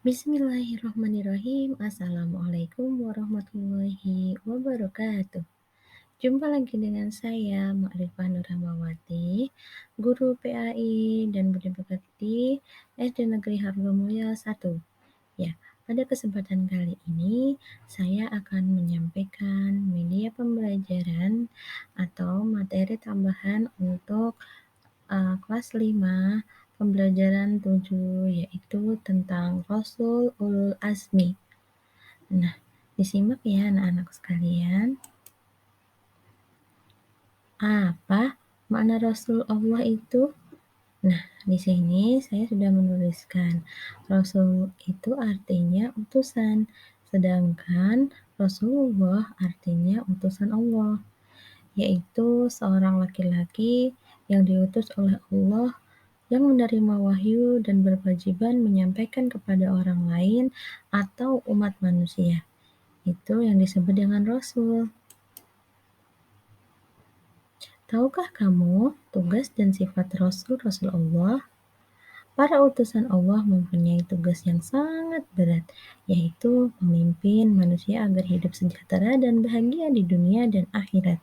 Bismillahirrahmanirrahim. Assalamualaikum warahmatullahi wabarakatuh. Jumpa lagi dengan saya, Ma'rifah Nur Rahmawati, guru PAI dan Budi Pekerti SD Negeri Hargomulyo 1. Ya, pada kesempatan kali ini saya akan menyampaikan media pembelajaran atau materi tambahan untuk kelas 5 pembelajaran 7 yaitu tentang Rasul Ulul Azmi. Nah, disimak ya anak-anak sekalian. Apa makna Rasul Allah itu? Nah, di sini saya sudah menuliskan Rasul itu artinya utusan, sedangkan Rasulullah artinya utusan Allah, yaitu seorang laki-laki yang diutus oleh Allah yang menerima wahyu dan berkewajiban menyampaikan kepada orang lain atau umat manusia. Itu yang disebut dengan Rasul. Tahukah kamu tugas dan sifat Rasul Allah? Para utusan Allah mempunyai tugas yang sangat berat, yaitu memimpin manusia agar hidup sejahtera dan bahagia di dunia dan akhirat.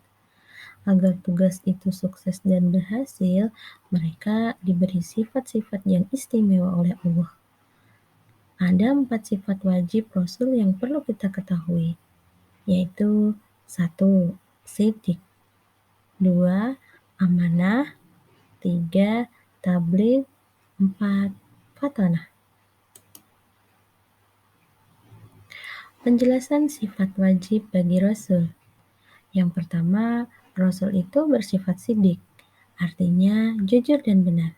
Agar tugas itu sukses dan berhasil, mereka diberi sifat-sifat yang istimewa oleh Allah. Ada 4 sifat wajib Rasul yang perlu kita ketahui, yaitu 1. Siddiq, 2. Amanah, 3. Tabligh, 4. Fatonah. Penjelasan sifat wajib bagi Rasul. Yang pertama, Rasul itu bersifat siddiq, artinya jujur dan benar.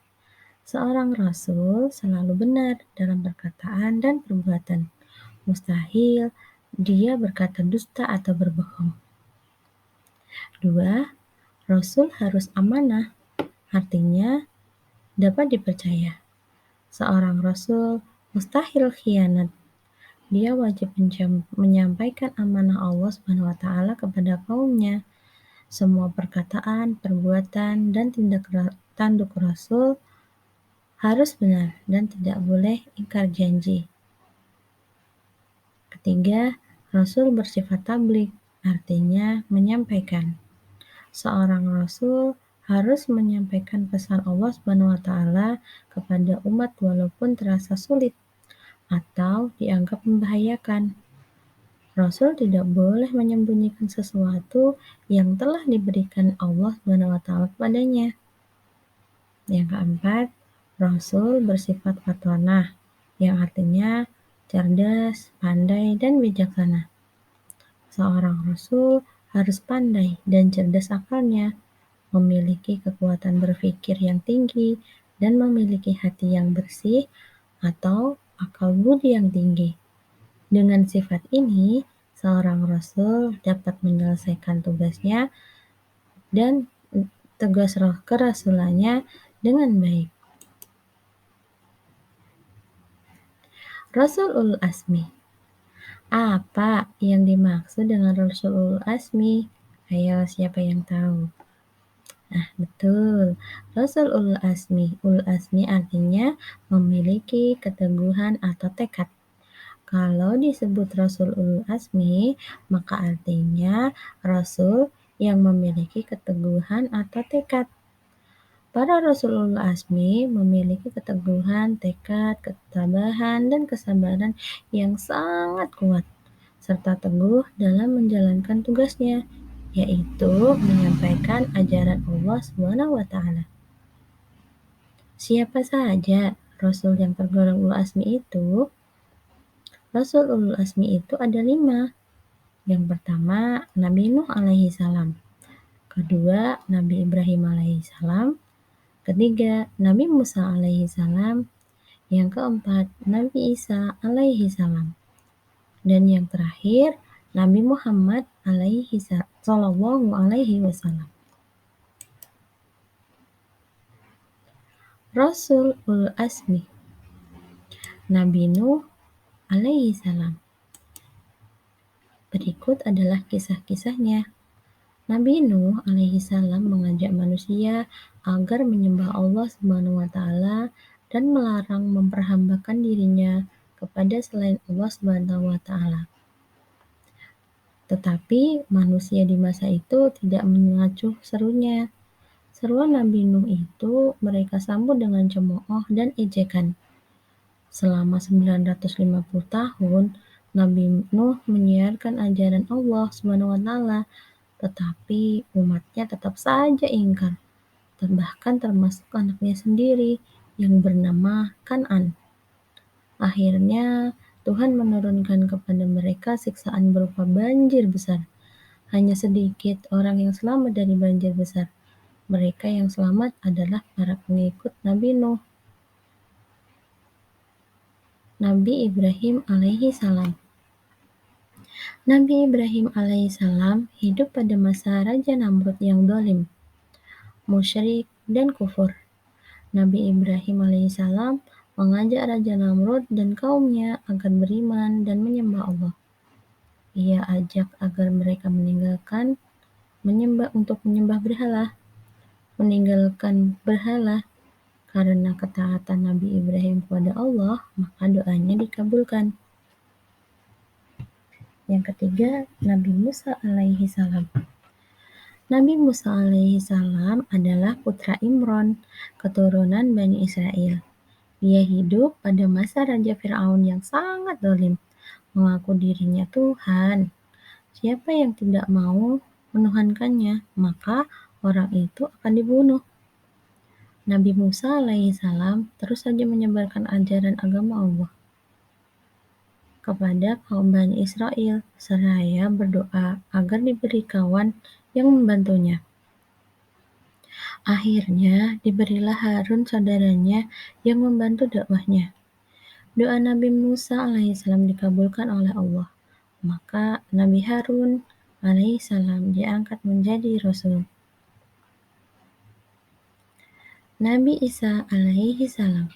Seorang Rasul selalu benar dalam perkataan dan perbuatan. Mustahil dia berkata dusta atau berbohong. 2. Rasul harus amanah, artinya dapat dipercaya. Seorang Rasul mustahil khianat. Dia wajib menyampaikan amanah Allah SWT kepada kaumnya. Semua perkataan, perbuatan, dan tindak tanduk Rasul harus benar dan tidak boleh ingkar janji. Ketiga, Rasul bersifat tabligh, artinya menyampaikan. Seorang Rasul harus menyampaikan pesan Allah SWT kepada umat walaupun terasa sulit atau dianggap membahayakan. Rasul tidak boleh menyembunyikan sesuatu yang telah diberikan Allah SWT kepadanya. Yang keempat, Rasul bersifat fatonah, yang artinya cerdas, pandai, dan bijaksana. Seorang Rasul harus pandai dan cerdas akalnya, memiliki kekuatan berpikir yang tinggi, dan memiliki hati yang bersih atau akal budi yang tinggi. Dengan sifat ini, seorang Rasul dapat menyelesaikan tugasnya dan tugas kerasulannya dengan baik. Rasul Ulul Azmi. Apa yang dimaksud dengan Rasul Ulul Azmi? Ayo, siapa yang tahu? Nah, betul. Rasul Ulul Azmi. Ulul Azmi artinya memiliki keteguhan atau tekad. Kalau disebut Rasul Ulul Azmi, maka artinya Rasul yang memiliki keteguhan atau tekad. Para Rasul Ulul Azmi memiliki keteguhan, tekad, ketabahan, dan kesabaran yang sangat kuat, serta teguh dalam menjalankan tugasnya, yaitu menyampaikan ajaran Allah SWT. Siapa saja Rasul yang tergolong Ulul Azmi itu? Rasul Ulul Azmi itu ada 5. Yang pertama, Nabi Nuh alaihi salam. Kedua, Nabi Ibrahim alaihi salam. Ketiga, Nabi Musa alaihi salam. Yang keempat, Nabi Isa alaihi salam. Dan yang terakhir, Nabi Muhammad sallallahu alaihi wasallam. Rasul Ulul Azmi. Nabi Nuh alaihi salam. Berikut adalah kisah-kisahnya. Nabi Nuh alaihi salam mengajak manusia agar menyembah Allah SWT dan melarang memperhambakan dirinya kepada selain Allah Subhanahu wa taala. Tetapi manusia di masa itu tidak mengacuh serunya. Seruan Nabi Nuh itu mereka sambut dengan cemooh dan ejekan. Selama 950 tahun, Nabi Nuh menyiarkan ajaran Allah Subhanahu wa taala, tetapi umatnya tetap saja ingkar, bahkan termasuk anaknya sendiri yang bernama Kan'an. Akhirnya, Tuhan menurunkan kepada mereka siksaan berupa banjir besar. Hanya sedikit orang yang selamat dari banjir besar. Mereka yang selamat adalah para pengikut Nabi Nuh. Nabi Ibrahim alaihi salam. Nabi Ibrahim alaihissalam hidup pada masa Raja Namrud yang dolim, musyrik, dan kufur. Nabi Ibrahim alaihissalam mengajak Raja Namrud dan kaumnya agar beriman dan menyembah Allah. Ia ajak agar mereka meninggalkan menyembah berhala, meninggalkan berhala. Karena ketaatan Nabi Ibrahim kepada Allah, maka doanya dikabulkan. Yang ketiga, Nabi Musa alaihi salam. Nabi Musa alaihi salam adalah putra Imron, keturunan Bani Israel. Ia hidup pada masa Raja Fir'aun yang sangat zalim, mengaku dirinya Tuhan. Siapa yang tidak mau menuhankannya, maka orang itu akan dibunuh. Nabi Musa alaihissalam terus saja menyebarkan ajaran agama Allah kepada kaum Bani Israel, seraya berdoa agar diberi kawan yang membantunya. Akhirnya diberilah Harun saudaranya yang membantu dakwahnya. Doa Nabi Musa alaihissalam dikabulkan oleh Allah. Maka Nabi Harun alaihissalam diangkat menjadi Rasul. Nabi Isa alaihi salam.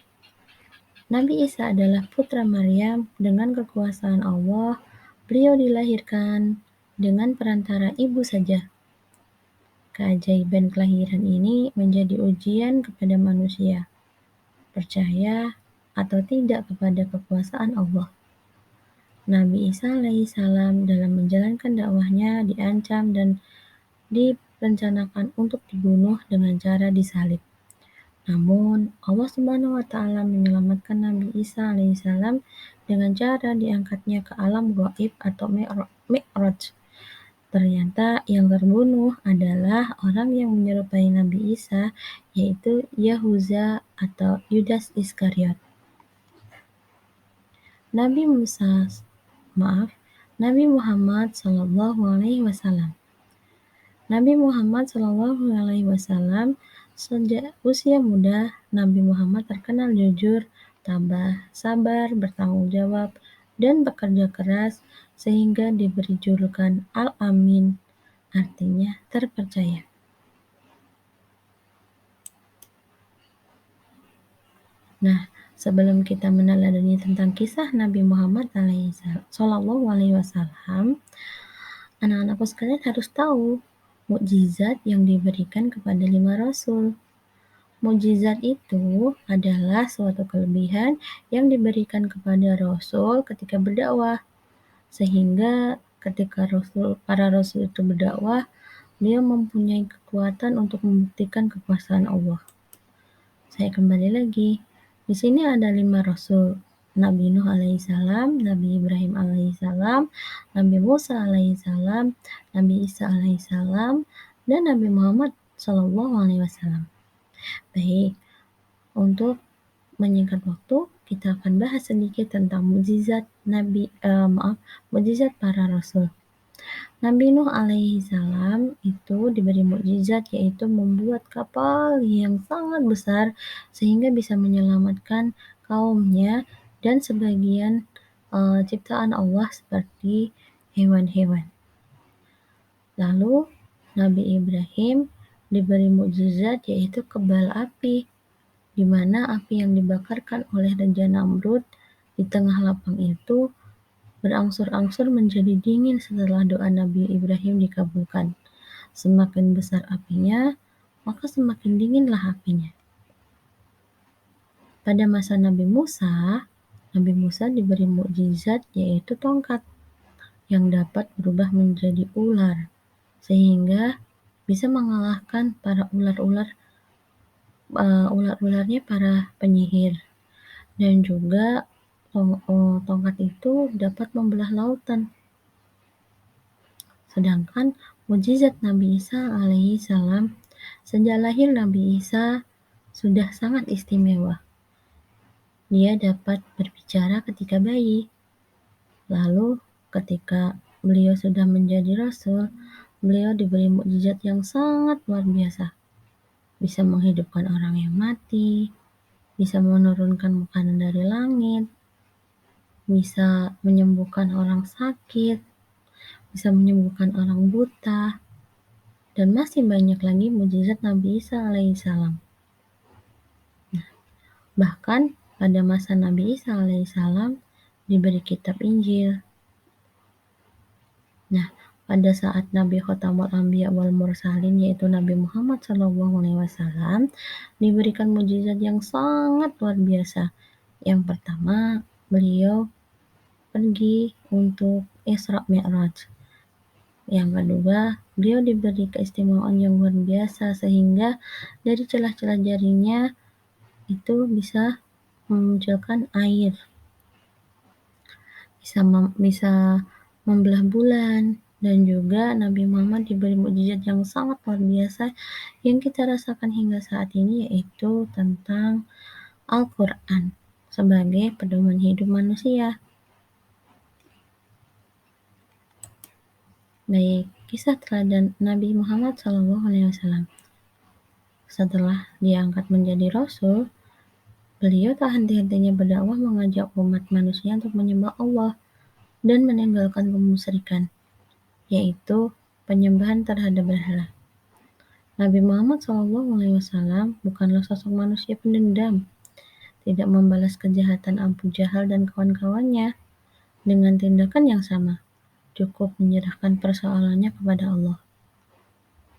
Nabi Isa adalah putra Maryam dengan kekuasaan Allah. Beliau dilahirkan dengan perantara ibu saja. Keajaiban kelahiran ini menjadi ujian kepada manusia, percaya atau tidak kepada kekuasaan Allah. Nabi Isa alaihissalam dalam menjalankan dakwahnya diancam dan direncanakan untuk dibunuh dengan cara disalib. Namun, Allah Subhanahu wa taala menyelamatkan Nabi Isa alaihissalam dengan cara diangkatnya ke alam gaib atau Mi'raj. Ternyata yang terbunuh adalah orang yang menyerupai Nabi Isa, yaitu Yahuza atau Yudas Iskariot. Nabi Muhammad Shallallahu Alaihi Wasallam. Nabi Muhammad Shallallahu Alaihi Wasallam sejak usia muda, Nabi Muhammad terkenal jujur, tabah, sabar, bertanggung jawab, dan bekerja keras sehingga diberi julukan Al-Amin, artinya terpercaya. Nah, sebelum kita meneladani tentang kisah Nabi Muhammad Shallallahu Alaihi Wasallam, anak-anakku sekalian harus tahu mukjizat yang diberikan kepada 5 rasul. Mukjizat itu adalah suatu kelebihan yang diberikan kepada rasul ketika berdakwah, sehingga ketika para rasul itu berdakwah, beliau mempunyai kekuatan untuk membuktikan kekuasaan Allah. Saya kembali lagi. Di sini ada 5 rasul. Nabi Nuh alaihissalam, Nabi Ibrahim alaihissalam, Nabi Musa alaihissalam, Nabi Isa alaihissalam, dan Nabi Muhammad Shallallahu Alaihi Wasallam. Baik, untuk menyingkat waktu, kita akan bahas sedikit tentang mukjizat para rasul. Nabi Nuh alaihissalam itu diberi mukjizat, yaitu membuat kapal yang sangat besar sehingga bisa menyelamatkan kaumnya dan sebagian ciptaan Allah seperti hewan-hewan. Lalu Nabi Ibrahim diberi mukjizat, yaitu kebal api, di mana api yang dibakarkan oleh Raja Namrud di tengah lapang itu berangsur-angsur menjadi dingin setelah doa Nabi Ibrahim dikabulkan. Semakin besar apinya, maka semakin dinginlah apinya. Pada masa Nabi Musa, Nabi Musa diberi mukjizat yaitu tongkat yang dapat berubah menjadi ular sehingga bisa mengalahkan para ular-ularnya para penyihir dan juga tongkat itu dapat membelah lautan. Sedangkan mukjizat Nabi Isa alaihi salam, sejak lahir Nabi Isa sudah sangat istimewa. Dia dapat berbicara ketika bayi. Lalu ketika beliau sudah menjadi rasul, beliau diberi mukjizat yang sangat luar biasa. Bisa menghidupkan orang yang mati, bisa menurunkan makanan dari langit, bisa menyembuhkan orang sakit, bisa menyembuhkan orang buta, dan masih banyak lagi mukjizat Nabi Isa alaihissalam. Bahkan pada masa Nabi Isa alaihissalam diberi kitab Injil. Nah, pada saat Nabi Khotamul Anbiya wal Mursalin yaitu Nabi Muhammad SAW diberikan mukjizat yang sangat luar biasa. Yang pertama, beliau pergi untuk Isra Mi'raj. Yang kedua, beliau diberi keistimewaan yang luar biasa sehingga dari celah-celah jarinya itu bisa memunculkan air, bisa membelah bulan, dan juga Nabi Muhammad diberi mukjizat yang sangat luar biasa yang kita rasakan hingga saat ini yaitu tentang Al-Quran sebagai pedoman hidup manusia. Baik, kisah teladan Nabi Muhammad SAW. Setelah diangkat menjadi Rasul, beliau tak henti-hentinya berdakwah mengajak umat manusia untuk menyembah Allah dan meninggalkan kemusyrikan, yaitu penyembahan terhadap berhala. Nabi Muhammad SAW bukanlah sosok manusia pendendam, tidak membalas kejahatan Abu Jahal dan kawan-kawannya dengan tindakan yang sama, cukup menyerahkan persoalannya kepada Allah.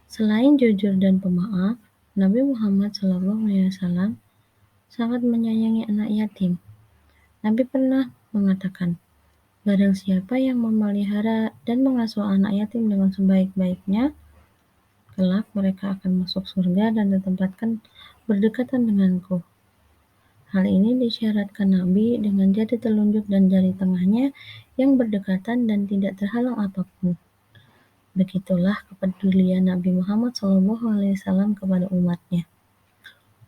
Selain jujur dan pemaaf, Nabi Muhammad SAW sangat menyayangi anak yatim. Nabi pernah mengatakan, barang siapa yang memelihara dan mengasuh anak yatim dengan sebaik-baiknya, kelak mereka akan masuk surga dan ditempatkan berdekatan denganku. Hal ini disyaratkan Nabi dengan jari telunjuk dan jari tengahnya yang berdekatan dan tidak terhalang apapun. Begitulah kepedulian Nabi Muhammad SAW kepada umatnya.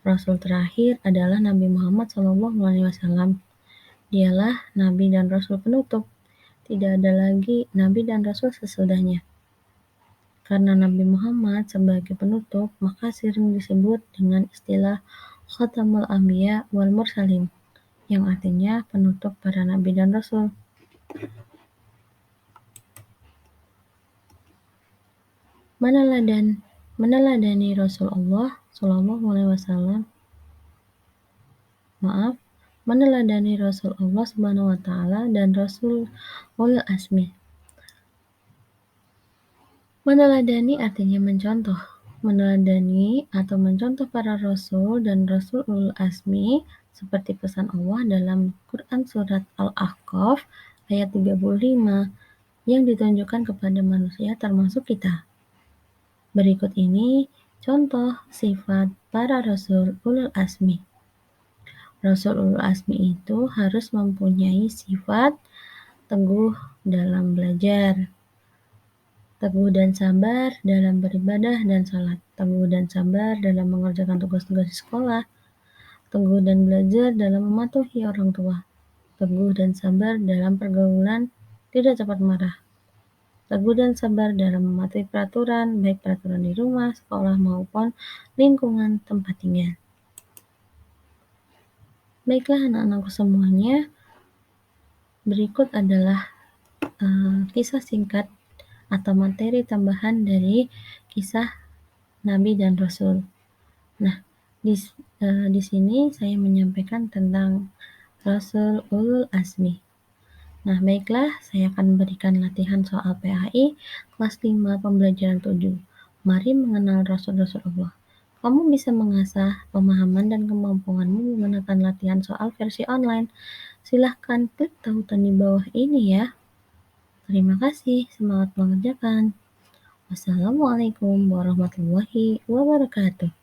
Rasul terakhir adalah Nabi Muhammad SAW. Dialah Nabi dan Rasul penutup. Tidak ada lagi Nabi dan Rasul sesudahnya. Karena Nabi Muhammad sebagai penutup, maka sering disebut dengan istilah Khatamul Anbiya wal Mursalin, yang artinya penutup para Nabi dan Rasul. Meneladani Rasulullah SAW. Meneladani Rasulullah SWT dan Rasul Ulul Asmi. Meneladani artinya mencontoh. Meneladani atau mencontoh para Rasul dan Rasul Ulul Asmi seperti pesan Allah dalam Quran Surat Al-Ahqaf ayat 35 yang ditunjukkan kepada manusia termasuk kita. Berikut ini contoh sifat para Rasul Ulul Asmi. Rasul Ulul Asmi itu harus mempunyai sifat teguh dalam belajar, teguh dan sabar dalam beribadah dan salat, teguh dan sabar dalam mengerjakan tugas-tugas di sekolah, teguh dan belajar dalam mematuhi orang tua, teguh dan sabar dalam pergaulan, tidak cepat marah, teguh dan sabar dalam mematuhi peraturan, baik peraturan di rumah, sekolah maupun lingkungan tempat tinggal. Baiklah anak-anakku semuanya, berikut adalah kisah singkat atau materi tambahan dari kisah Nabi dan Rasul. Nah, di sini saya menyampaikan tentang Rasul Ulul Asmi. Nah, baiklah, saya akan berikan latihan soal PAI kelas 5 pembelajaran 7. Mari mengenal Rasul-Rasul Allah. Kamu bisa mengasah pemahaman dan kemampuanmu menggunakan latihan soal versi online. Silahkan klik tautan di bawah ini ya. Terima kasih, semangat mengerjakan. Wassalamualaikum warahmatullahi wabarakatuh.